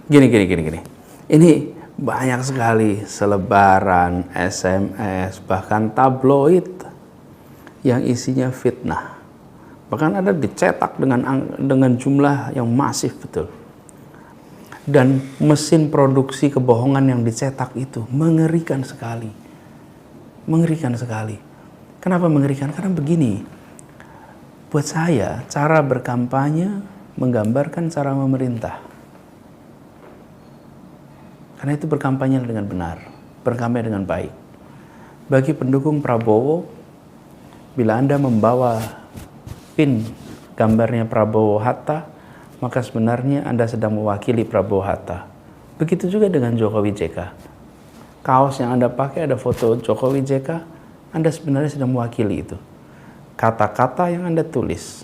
Gini. Ini banyak sekali selebaran, SMS, bahkan tabloid yang isinya fitnah. Bahkan ada dicetak dengan jumlah yang masif betul. Dan mesin produksi kebohongan yang dicetak itu mengerikan sekali. Mengerikan sekali. Kenapa mengerikan? Karena begini, buat saya cara berkampanye menggambarkan cara memerintah. Karena itu berkampanye dengan benar, berkampanye dengan baik. Bagi pendukung Prabowo, bila Anda membawa pin gambarnya Prabowo Hatta, maka sebenarnya Anda sedang mewakili Prabowo Hatta. Begitu juga dengan Jokowi JK. Kaos yang Anda pakai ada foto Jokowi JK, Anda sebenarnya sedang mewakili itu. Kata-kata yang Anda tulis,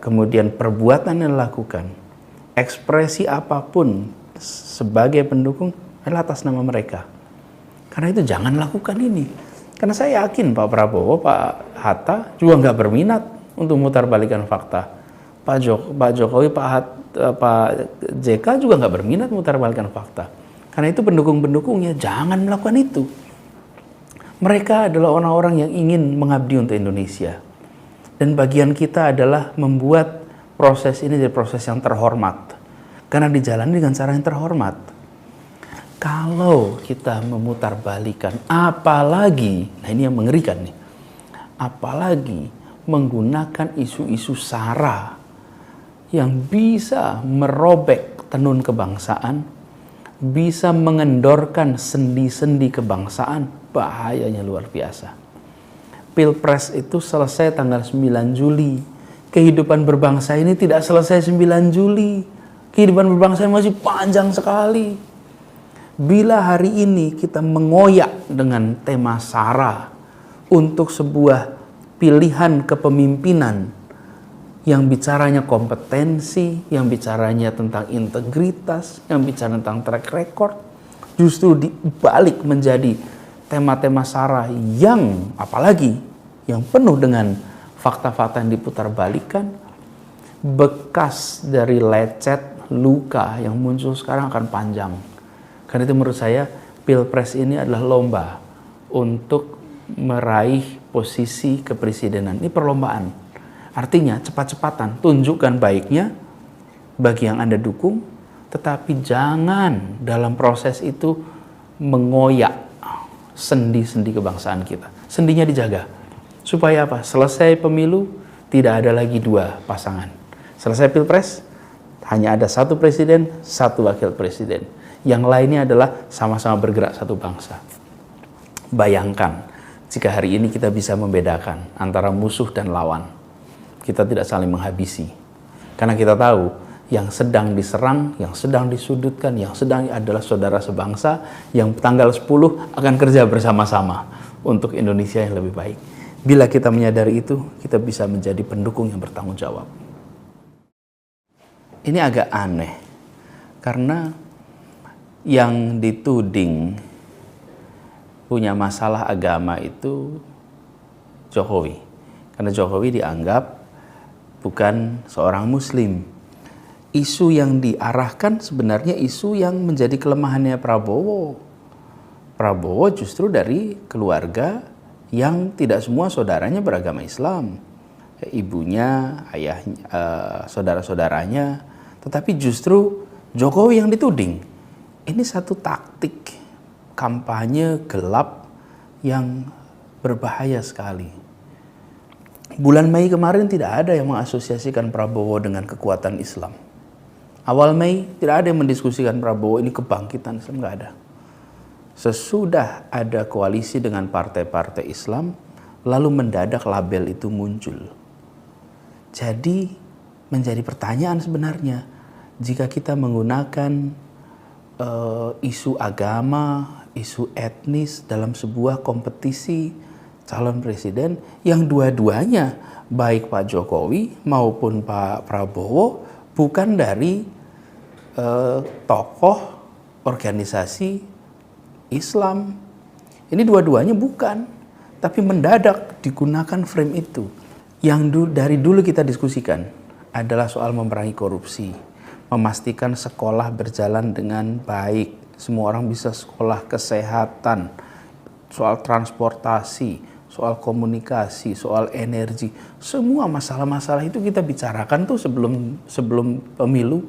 kemudian perbuatan yang dilakukan, ekspresi apapun sebagai pendukung adalah atas nama mereka. Karena itu jangan lakukan ini. Karena saya yakin Pak Prabowo, Pak Hatta juga nggak berminat untuk mutarbalikkan fakta. Pak Jokowi, Pak JK juga nggak berminat mutarbalikkan fakta. Karena itu pendukung-pendukungnya jangan melakukan itu. Mereka adalah orang-orang yang ingin mengabdi untuk Indonesia. Dan bagian kita adalah membuat proses ini jadi proses yang terhormat. Karena dijalani dengan cara yang terhormat. Kalau kita memutarbalikan, apalagi, nah ini yang mengerikan nih, apalagi menggunakan isu-isu sara yang bisa merobek tenun kebangsaan, bisa mengendorkan sendi-sendi kebangsaan, bahayanya luar biasa. Pilpres itu selesai tanggal 9 Juli. Kehidupan berbangsa ini tidak selesai 9 Juli. Kehidupan berbangsa masih panjang sekali. Bila hari ini kita mengoyak dengan tema sara untuk sebuah pilihan kepemimpinan yang bicaranya kompetensi, yang bicaranya tentang integritas, yang bicara tentang track record, justru dibalik menjadi tema-tema sara yang apalagi yang penuh dengan fakta-fakta yang diputarbalikkan, bekas dari lecet, luka yang muncul sekarang akan panjang. Karena itu menurut saya Pilpres ini adalah lomba untuk meraih posisi kepresidenan. Ini perlombaan. Artinya cepat-cepatan tunjukkan baiknya bagi yang Anda dukung, tetapi jangan dalam proses itu mengoyak sendi-sendi kebangsaan kita. Sendinya dijaga. Supaya apa? Selesai pemilu tidak ada lagi dua pasangan. Selesai Pilpres hanya ada satu presiden, satu wakil presiden. Yang lainnya adalah sama-sama bergerak satu bangsa. Bayangkan jika hari ini kita bisa membedakan antara musuh dan lawan. Kita tidak saling menghabisi. Karena kita tahu yang sedang diserang, yang sedang disudutkan, yang sedang adalah saudara sebangsa yang tanggal 10 akan kerja bersama-sama untuk Indonesia yang lebih baik. Bila kita menyadari itu, kita bisa menjadi pendukung yang bertanggung jawab. Ini agak aneh, karena yang dituding punya masalah agama itu Jokowi. Karena Jokowi dianggap bukan seorang muslim. Isu yang diarahkan sebenarnya isu yang menjadi kelemahannya Prabowo. Prabowo justru dari keluarga yang tidak semua saudaranya beragama Islam. Ibunya, ayahnya, saudara-saudaranya. Tetapi justru Jokowi yang dituding. Ini satu taktik kampanye gelap yang berbahaya sekali. Bulan Mei kemarin tidak ada yang mengasosiasikan Prabowo dengan kekuatan Islam. Awal Mei tidak ada yang mendiskusikan Prabowo ini kebangkitan Islam, nggak ada. Sesudah ada koalisi dengan partai-partai Islam, lalu mendadak label itu muncul. Jadi menjadi pertanyaan sebenarnya, jika kita menggunakan isu agama, isu etnis dalam sebuah kompetisi calon presiden yang dua-duanya, baik Pak Jokowi maupun Pak Prabowo, bukan dari tokoh organisasi Islam. Ini dua-duanya bukan, tapi mendadak digunakan frame itu. Yang dari dulu kita diskusikan adalah soal memerangi korupsi, memastikan sekolah berjalan dengan baik, semua orang bisa sekolah, kesehatan, soal transportasi, soal komunikasi, soal energi, semua masalah-masalah itu kita bicarakan tuh sebelum pemilu.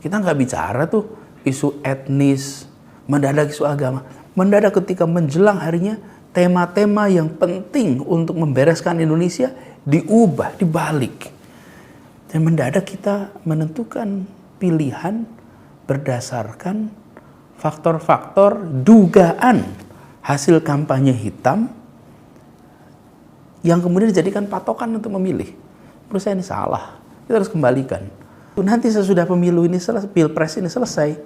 Kita nggak bicara tuh isu etnis, mendadak isu agama. Mendadak ketika menjelang harinya, tema-tema yang penting untuk membereskan Indonesia diubah, dibalik. Dan mendadak kita menentukan pilihan berdasarkan faktor-faktor dugaan hasil kampanye hitam yang kemudian dijadikan patokan untuk memilih. Menurut saya ini salah. Kita harus kembalikan. Nanti sesudah pemilu ini selesai, pilpres ini selesai,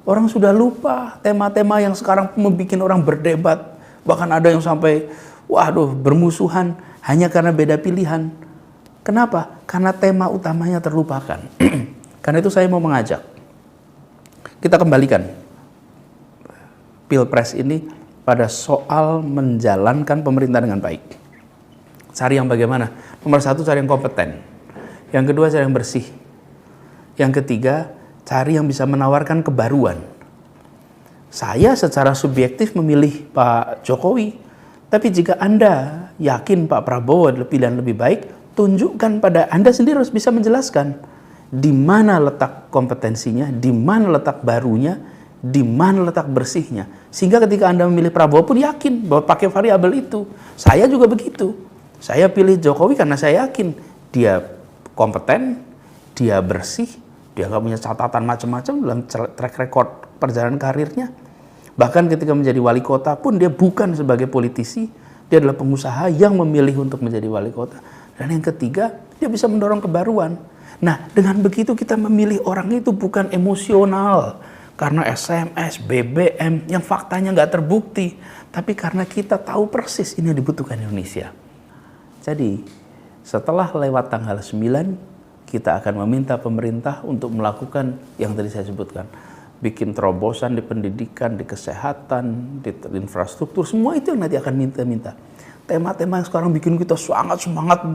orang sudah lupa tema-tema yang sekarang membuat orang berdebat. Bahkan ada yang sampai, waduh, bermusuhan hanya karena beda pilihan. Kenapa? Karena tema utamanya terlupakan. Karena itu saya mau mengajak, kita kembalikan pilpres ini pada soal menjalankan pemerintah dengan baik. Cari yang bagaimana? Nomor satu, cari yang kompeten. Yang kedua, cari yang bersih. Yang ketiga, cari yang bisa menawarkan kebaruan. Saya secara subjektif memilih Pak Jokowi, tapi jika Anda yakin Pak Prabowo adalah pilihan lebih baik, tunjukkan pada Anda sendiri, harus bisa menjelaskan di mana letak kompetensinya, di mana letak barunya, di mana letak bersihnya. Sehingga ketika Anda memilih Prabowo pun yakin bahwa pakai variabel itu. Saya juga begitu. Saya pilih Jokowi karena saya yakin dia kompeten, dia bersih, dia nggak punya catatan macam-macam dalam track record perjalanan karirnya. Bahkan ketika menjadi wali kota pun dia bukan sebagai politisi, dia adalah pengusaha yang memilih untuk menjadi wali kota. Dan yang ketiga, dia bisa mendorong kebaruan. Nah, dengan begitu kita memilih orang itu bukan emosional, karena SMS, BBM, yang faktanya nggak terbukti. Tapi karena kita tahu persis ini yang dibutuhkan Indonesia. Jadi, setelah lewat tanggal 9, kita akan meminta pemerintah untuk melakukan yang tadi saya sebutkan. Bikin terobosan di pendidikan, di kesehatan, di infrastruktur, semua itu yang nanti akan minta-minta. Tema-tema yang sekarang bikin kita sangat semangat,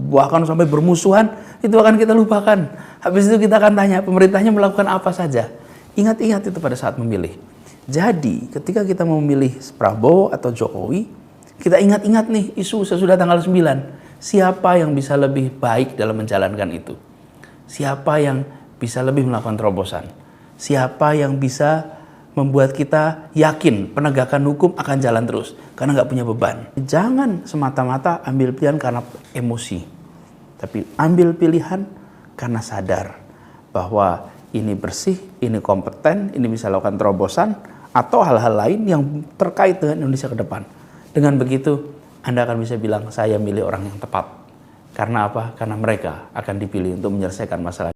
bahkan sampai bermusuhan, itu akan kita lupakan. Habis itu kita akan tanya, pemerintahnya melakukan apa saja. Ingat-ingat itu pada saat memilih. Jadi, ketika kita memilih Prabowo atau Jokowi, kita ingat-ingat nih isu sesudah tanggal 9. Siapa yang bisa lebih baik dalam menjalankan itu? Siapa yang bisa lebih melakukan terobosan? Siapa yang bisa membuat kita yakin penegakan hukum akan jalan terus karena nggak punya beban. Jangan semata-mata ambil pilihan karena emosi, tapi ambil pilihan karena sadar bahwa ini bersih, ini kompeten, ini bisa lakukan terobosan atau hal-hal lain yang terkait dengan Indonesia ke depan. Dengan begitu Anda akan bisa bilang saya milih orang yang tepat. Karena apa? Karena mereka akan dipilih untuk menyelesaikan masalah.